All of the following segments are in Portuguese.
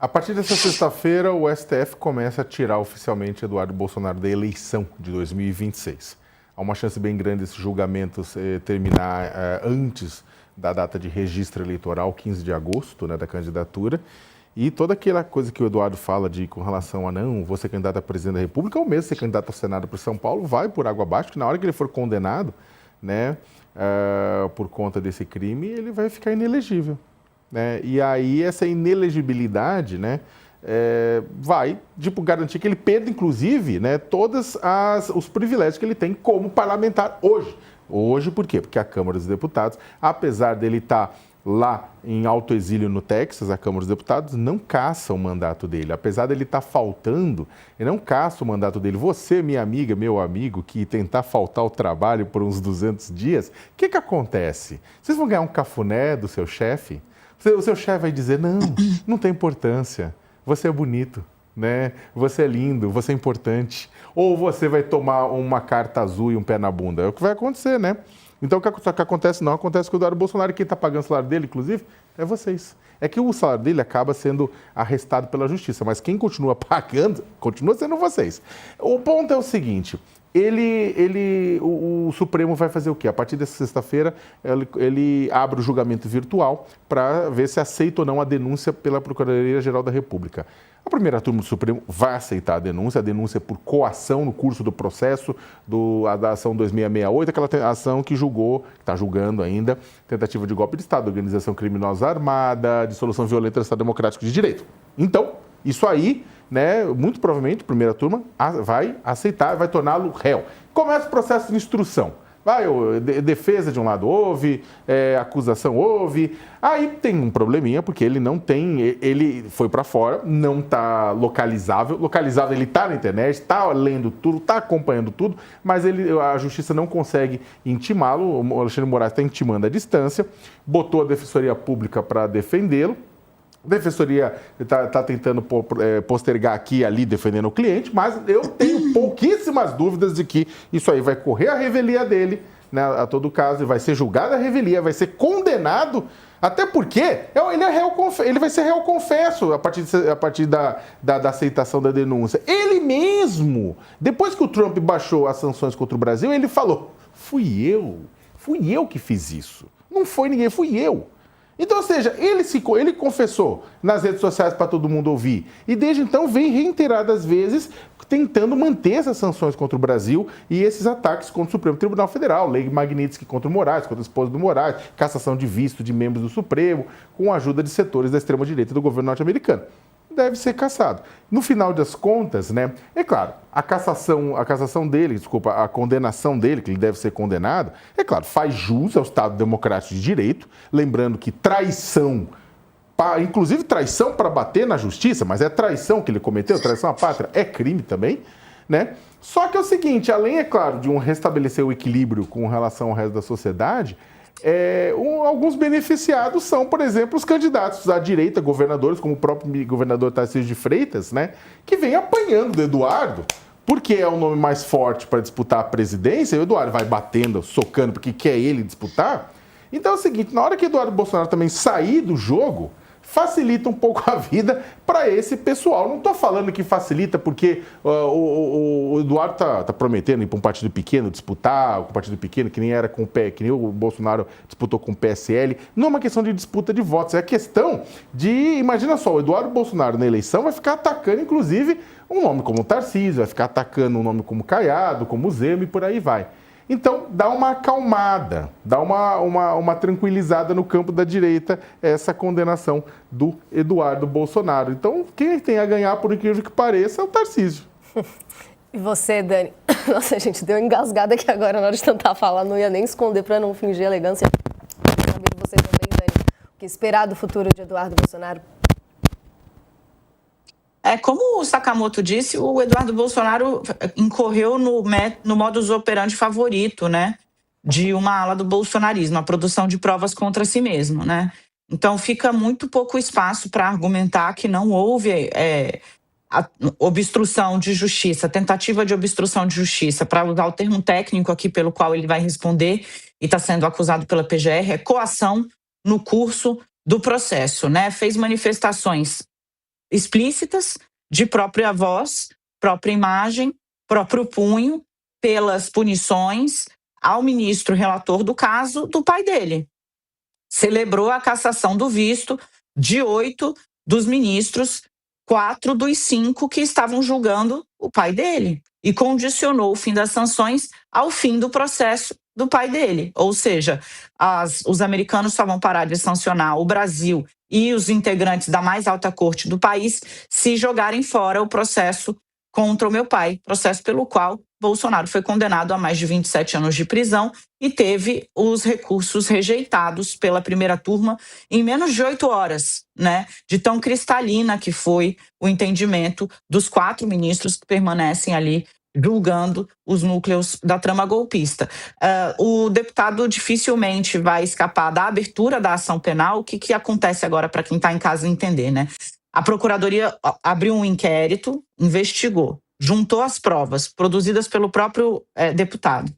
A partir dessa sexta-feira, o STF começa a tirar oficialmente Eduardo Bolsonaro da eleição de 2026. Há uma chance bem grande desse julgamento terminar antes da data de registro eleitoral, 15 de agosto, né, da candidatura. E toda aquela coisa que o Eduardo fala com relação a não, vou ser candidato a presidente da República, ou mesmo ser candidato ao Senado por São Paulo, vai por água abaixo, que na hora que ele for condenado, né, por conta desse crime, ele vai ficar inelegível. Né? E aí essa inelegibilidade, né, vai garantir que ele perda, inclusive, né, todos os privilégios que ele tem como parlamentar hoje. Hoje, por quê? Porque a Câmara dos Deputados, apesar dele estar lá em alto exílio no Texas, a Câmara dos Deputados não caça o mandato dele. Apesar dele estar faltando, ele não caça o mandato dele. Você, minha amiga, meu amigo, que tentar faltar ao trabalho por uns 200 dias, o que acontece? Vocês vão ganhar um cafuné do seu chefe? O seu chefe vai dizer, não tem importância, você é bonito, né? Você é lindo, você é importante. Ou você vai tomar uma carta azul e um pé na bunda. É o que vai acontecer, né? Então, o que acontece? Não acontece com o Eduardo Bolsonaro. Quem está pagando o salário dele, inclusive, é vocês. É que o salário dele acaba sendo arrestado pela justiça, mas quem continua pagando, continua sendo vocês. O ponto é o seguinte, o Supremo vai fazer o quê? A partir dessa sexta-feira, ele abre o julgamento virtual para ver se aceita ou não a denúncia pela Procuradoria-Geral da República. A primeira turma do Supremo vai aceitar a denúncia por coação no curso do processo da ação 2668, aquela ação que está julgando ainda, tentativa de golpe de Estado, organização criminosa armada, dissolução violenta do Estado Democrático de Direito. Então, isso aí, né, muito provavelmente, a primeira turma vai aceitar, vai torná-lo réu. Começa o processo de instrução. Defesa de um lado houve, acusação houve. Aí tem um probleminha, porque ele foi para fora, não está localizável. Localizável, ele está na internet, está lendo tudo, está acompanhando tudo, mas a justiça não consegue intimá-lo. O Alexandre Moraes está intimando à distância, botou a Defensoria Pública para defendê-lo. A Defensoria está tentando postergar aqui e ali defendendo o cliente, mas eu tenho pouquíssimas dúvidas de que isso aí vai correr a revelia dele, né, a todo caso, e vai ser julgado a revelia, vai ser condenado, até porque ele vai ser réu confesso a partir da aceitação da denúncia. Ele mesmo, depois que o Trump baixou as sanções contra o Brasil, ele falou, fui eu que fiz isso, não foi ninguém, fui eu. Então, ou seja, ele confessou nas redes sociais para todo mundo ouvir e desde então vem reiteradas vezes tentando manter essas sanções contra o Brasil e esses ataques contra o Supremo Tribunal Federal, lei Magnitsky contra o Moraes, contra a esposa do Moraes, cassação de visto de membros do Supremo, com a ajuda de setores da extrema-direita do governo norte-americano. Deve ser cassado. No final das contas, né, é claro, a condenação dele, que ele deve ser condenado, é claro, faz jus ao Estado Democrático de Direito, lembrando que traição, inclusive traição para bater na justiça, mas é traição que ele cometeu, traição à pátria, é crime também, né? Só que é o seguinte, além, é claro, de restabelecer o equilíbrio com relação ao resto da sociedade, alguns beneficiados são, por exemplo, os candidatos à direita, governadores, como o próprio governador Tarcísio de Freitas, né, que vem apanhando do Eduardo, porque é o nome mais forte para disputar a presidência, e o Eduardo vai batendo, socando, porque quer ele disputar. Então é o seguinte, na hora que Eduardo Bolsonaro também sair do jogo, facilita um pouco a vida para esse pessoal. Não estou falando que facilita porque o Eduardo está prometendo ir para um partido pequeno, disputar com um partido pequeno, que nem era com o PE, que nem o Bolsonaro disputou com o PSL. Não é uma questão de disputa de votos, é a questão de, imagina só, o Eduardo Bolsonaro na eleição vai ficar atacando, inclusive, um nome como Tarcísio, vai ficar atacando um nome como Caiado, como Zema e por aí vai. Então, dá uma acalmada, dá uma tranquilizada no campo da direita essa condenação do Eduardo Bolsonaro. Então, quem tem a ganhar, por incrível que pareça, é o Tarcísio. E você, Dani? Nossa, gente, deu engasgada aqui agora na hora de tentar falar, não ia nem esconder para não fingir elegância. Quero saber de você também, Dani, o que esperar do futuro de Eduardo Bolsonaro? Como o Sakamoto disse, o Eduardo Bolsonaro incorreu no modus operandi favorito, né, de uma ala do bolsonarismo, a produção de provas contra si mesmo, né? Então fica muito pouco espaço para argumentar que não houve a obstrução de justiça, tentativa de obstrução de justiça, para usar o termo técnico aqui pelo qual ele vai responder e está sendo acusado pela PGR, coação no curso do processo, né? Fez manifestações explícitas de própria voz, própria imagem, próprio punho, pelas punições ao ministro relator do caso do pai dele. Celebrou a cassação do visto de 8 dos ministros, 4 dos 5 que estavam julgando o pai dele, e condicionou o fim das sanções ao fim do processo do pai dele. Ou seja, os americanos só vão parar de sancionar o Brasil e os integrantes da mais alta corte do país se jogarem fora o processo contra o meu pai, processo pelo qual Bolsonaro foi condenado a mais de 27 anos de prisão e teve os recursos rejeitados pela primeira turma em menos de 8 horas, né? De tão cristalina que foi o entendimento dos 4 ministros que permanecem ali julgando os núcleos da trama golpista. O deputado dificilmente vai escapar da abertura da ação penal. O que acontece agora, para quem está em casa entender, né? A Procuradoria abriu um inquérito, investigou, juntou as provas produzidas pelo próprio deputado,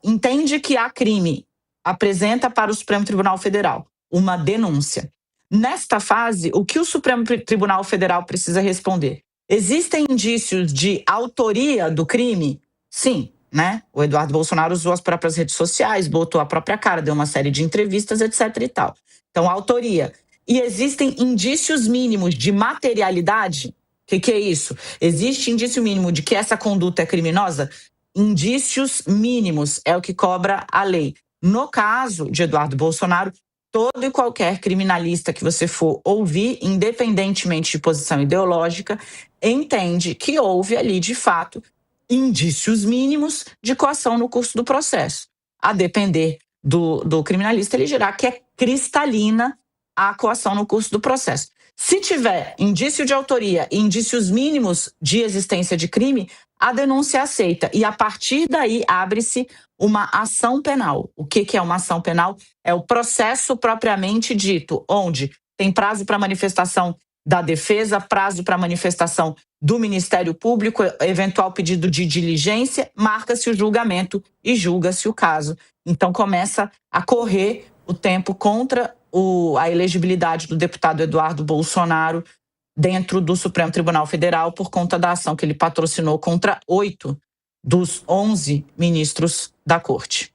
entende que há crime, apresenta para o Supremo Tribunal Federal uma denúncia. Nesta fase, o que o Supremo Tribunal Federal precisa responder? Existem indícios de autoria do crime? Sim, né? O Eduardo Bolsonaro usou as próprias redes sociais, botou a própria cara, deu uma série de entrevistas, etc. e tal. Então, autoria. E existem indícios mínimos de materialidade? O que é isso? Existe indício mínimo de que essa conduta é criminosa? Indícios mínimos é o que cobra a lei. No caso de Eduardo Bolsonaro, todo e qualquer criminalista que você for ouvir, independentemente de posição ideológica, entende que houve ali, de fato, indícios mínimos de coação no curso do processo. A depender do criminalista, ele dirá que é cristalina a coação no curso do processo. Se tiver indício de autoria e indícios mínimos de existência de crime, a denúncia é aceita. E a partir daí abre-se uma ação penal. O que é uma ação penal? É o processo propriamente dito, onde tem prazo para manifestação da defesa, prazo para manifestação do Ministério Público, eventual pedido de diligência, marca-se o julgamento e julga-se o caso. Então começa a correr o tempo contra a elegibilidade do deputado Eduardo Bolsonaro dentro do Supremo Tribunal Federal por conta da ação que ele patrocinou contra 8 dos 11 ministros da Corte.